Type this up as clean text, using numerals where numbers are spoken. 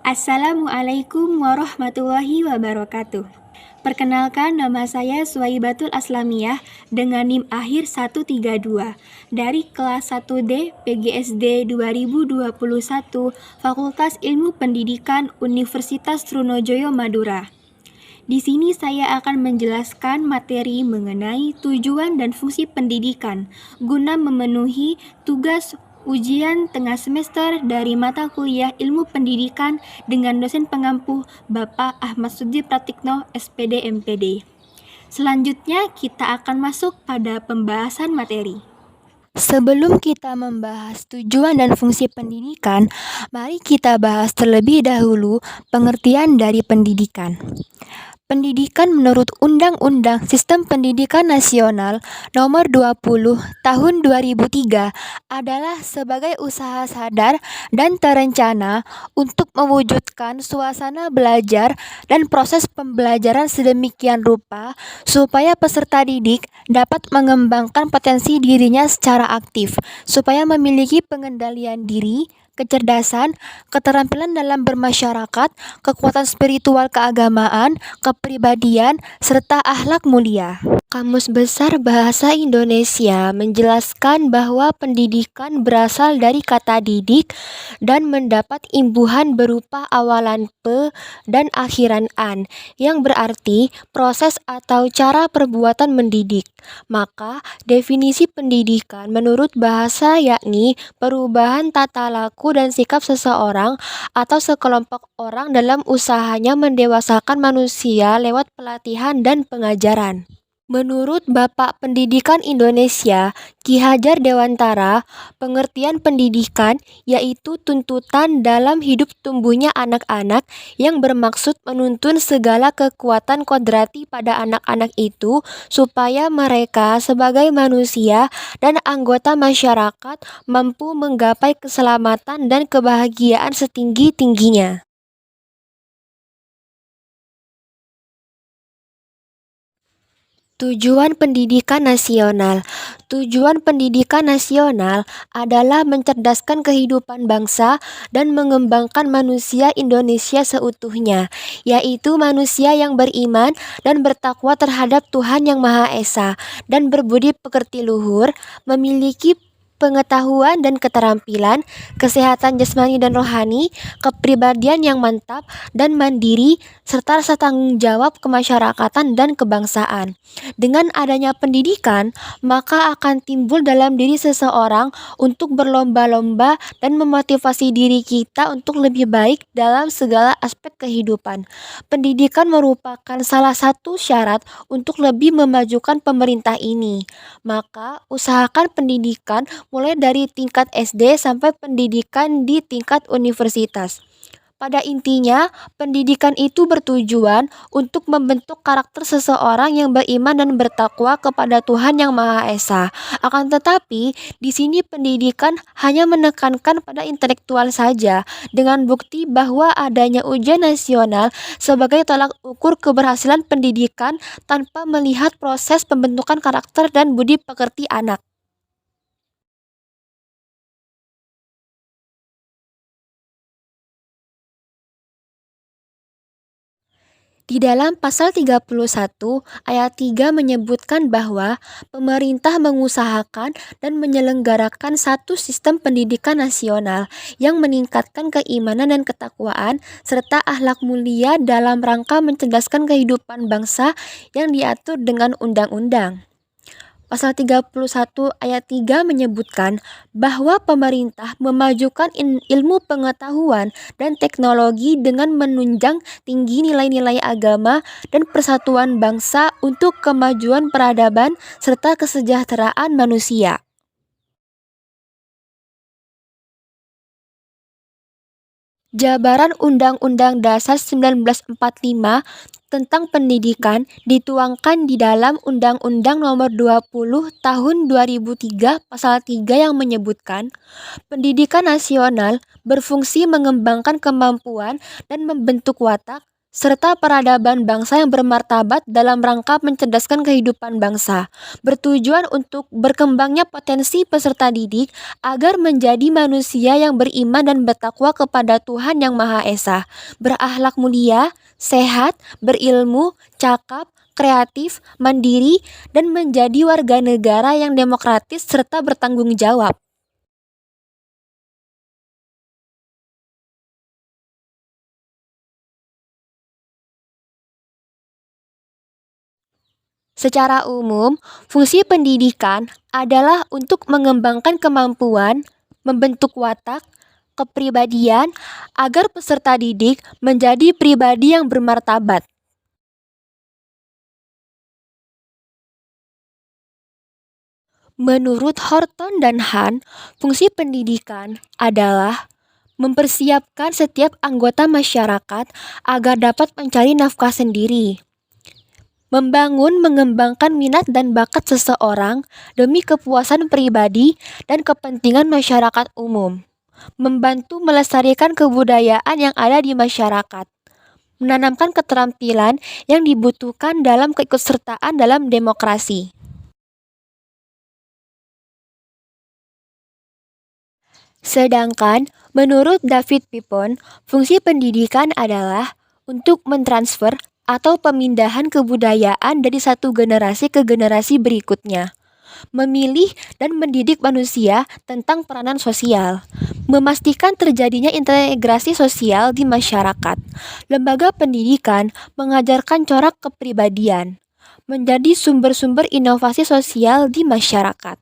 Assalamualaikum warahmatullahi wabarakatuh. Perkenalkan, nama saya Suwaibatul Aslamiyah dengan NIM akhir 132 dari kelas 1D PGSD 2021 Fakultas Ilmu Pendidikan Universitas Trunojoyo Madura. Di sini saya akan menjelaskan materi mengenai tujuan dan fungsi pendidikan guna memenuhi tugas ujian tengah semester dari mata kuliah Ilmu Pendidikan dengan dosen pengampu Bapak Ahmad Sudi Pratikno, SPD MPD. Selanjutnya kita akan masuk pada pembahasan materi. Sebelum kita membahas tujuan dan fungsi pendidikan, mari kita bahas terlebih dahulu pengertian dari pendidikan. Pendidikan menurut Undang-Undang Sistem Pendidikan Nasional Nomor 20 Tahun 2003 adalah sebagai usaha sadar dan terencana untuk mewujudkan suasana belajar dan proses pembelajaran sedemikian rupa supaya peserta didik dapat mengembangkan potensi dirinya secara aktif, supaya memiliki pengendalian diri, kecerdasan, keterampilan dalam bermasyarakat, kekuatan spiritual keagamaan, kepribadian, serta akhlak mulia. Kamus Besar Bahasa Indonesia menjelaskan bahwa pendidikan berasal dari kata didik dan mendapat imbuhan berupa awalan pe dan akhiran an, yang berarti proses atau cara perbuatan mendidik. Maka, definisi pendidikan menurut bahasa yakni perubahan tata laku dan sikap seseorang atau sekelompok orang dalam usahanya mendewasakan manusia lewat pelatihan dan pengajaran. Menurut Bapak Pendidikan Indonesia, Ki Hajar Dewantara, pengertian pendidikan yaitu tuntutan dalam hidup tumbuhnya anak-anak yang bermaksud menuntun segala kekuatan kodrati pada anak-anak itu supaya mereka sebagai manusia dan anggota masyarakat mampu menggapai keselamatan dan kebahagiaan setinggi-tingginya. Tujuan pendidikan nasional. Tujuan pendidikan nasional adalah mencerdaskan kehidupan bangsa dan mengembangkan manusia Indonesia seutuhnya, yaitu manusia yang beriman dan bertakwa terhadap Tuhan Yang Maha Esa dan berbudi pekerti luhur, memiliki pengetahuan dan keterampilan, kesehatan jasmani dan rohani, kepribadian yang mantap dan mandiri, serta rasa tanggung jawab kemasyarakatan dan kebangsaan. Dengan adanya pendidikan, maka akan timbul dalam diri seseorang untuk berlomba-lomba dan memotivasi diri kita untuk lebih baik dalam segala aspek kehidupan. Pendidikan merupakan salah satu syarat untuk lebih memajukan pemerintah ini. Maka, usahakan pendidikan mulai dari tingkat SD sampai pendidikan di tingkat universitas. Pada intinya, pendidikan itu bertujuan untuk membentuk karakter seseorang yang beriman dan bertakwa kepada Tuhan Yang Maha Esa. Akan tetapi, di sini pendidikan hanya menekankan pada intelektual saja, dengan bukti bahwa adanya ujian nasional sebagai tolak ukur keberhasilan pendidikan tanpa melihat proses pembentukan karakter dan budi pekerti anak. Di dalam pasal 31 ayat 3 menyebutkan bahwa pemerintah mengusahakan dan menyelenggarakan satu sistem pendidikan nasional yang meningkatkan keimanan dan ketakwaan serta akhlak mulia dalam rangka mencerdaskan kehidupan bangsa yang diatur dengan undang-undang. Pasal 31 ayat 3 menyebutkan bahwa pemerintah memajukan ilmu pengetahuan dan teknologi dengan menunjang tinggi nilai-nilai agama dan persatuan bangsa untuk kemajuan peradaban serta kesejahteraan manusia. Jabaran Undang-Undang Dasar 1945 tentang pendidikan dituangkan di dalam Undang-Undang Nomor 20 Tahun 2003 Pasal 3 yang menyebutkan pendidikan nasional berfungsi mengembangkan kemampuan dan membentuk watak, serta peradaban bangsa yang bermartabat dalam rangka mencerdaskan kehidupan bangsa, bertujuan untuk berkembangnya potensi peserta didik agar menjadi manusia yang beriman dan bertakwa kepada Tuhan Yang Maha Esa, berakhlak mulia, sehat, berilmu, cakap, kreatif, mandiri, dan menjadi warga negara yang demokratis serta bertanggung jawab. Secara umum, fungsi pendidikan adalah untuk mengembangkan kemampuan, membentuk watak, kepribadian, agar peserta didik menjadi pribadi yang bermartabat. Menurut Horton dan Han, fungsi pendidikan adalah mempersiapkan setiap anggota masyarakat agar dapat mencari nafkah sendiri, membangun mengembangkan minat dan bakat seseorang demi kepuasan pribadi dan kepentingan masyarakat umum, membantu melestarikan kebudayaan yang ada di masyarakat, menanamkan keterampilan yang dibutuhkan dalam keikutsertaan dalam demokrasi. Sedangkan menurut David Pipon, fungsi pendidikan adalah untuk mentransfer atau pemindahan kebudayaan dari satu generasi ke generasi berikutnya, memilih dan mendidik manusia tentang peranan sosial, memastikan terjadinya integrasi sosial di masyarakat. Lembaga pendidikan mengajarkan corak kepribadian, menjadi sumber-sumber inovasi sosial di masyarakat.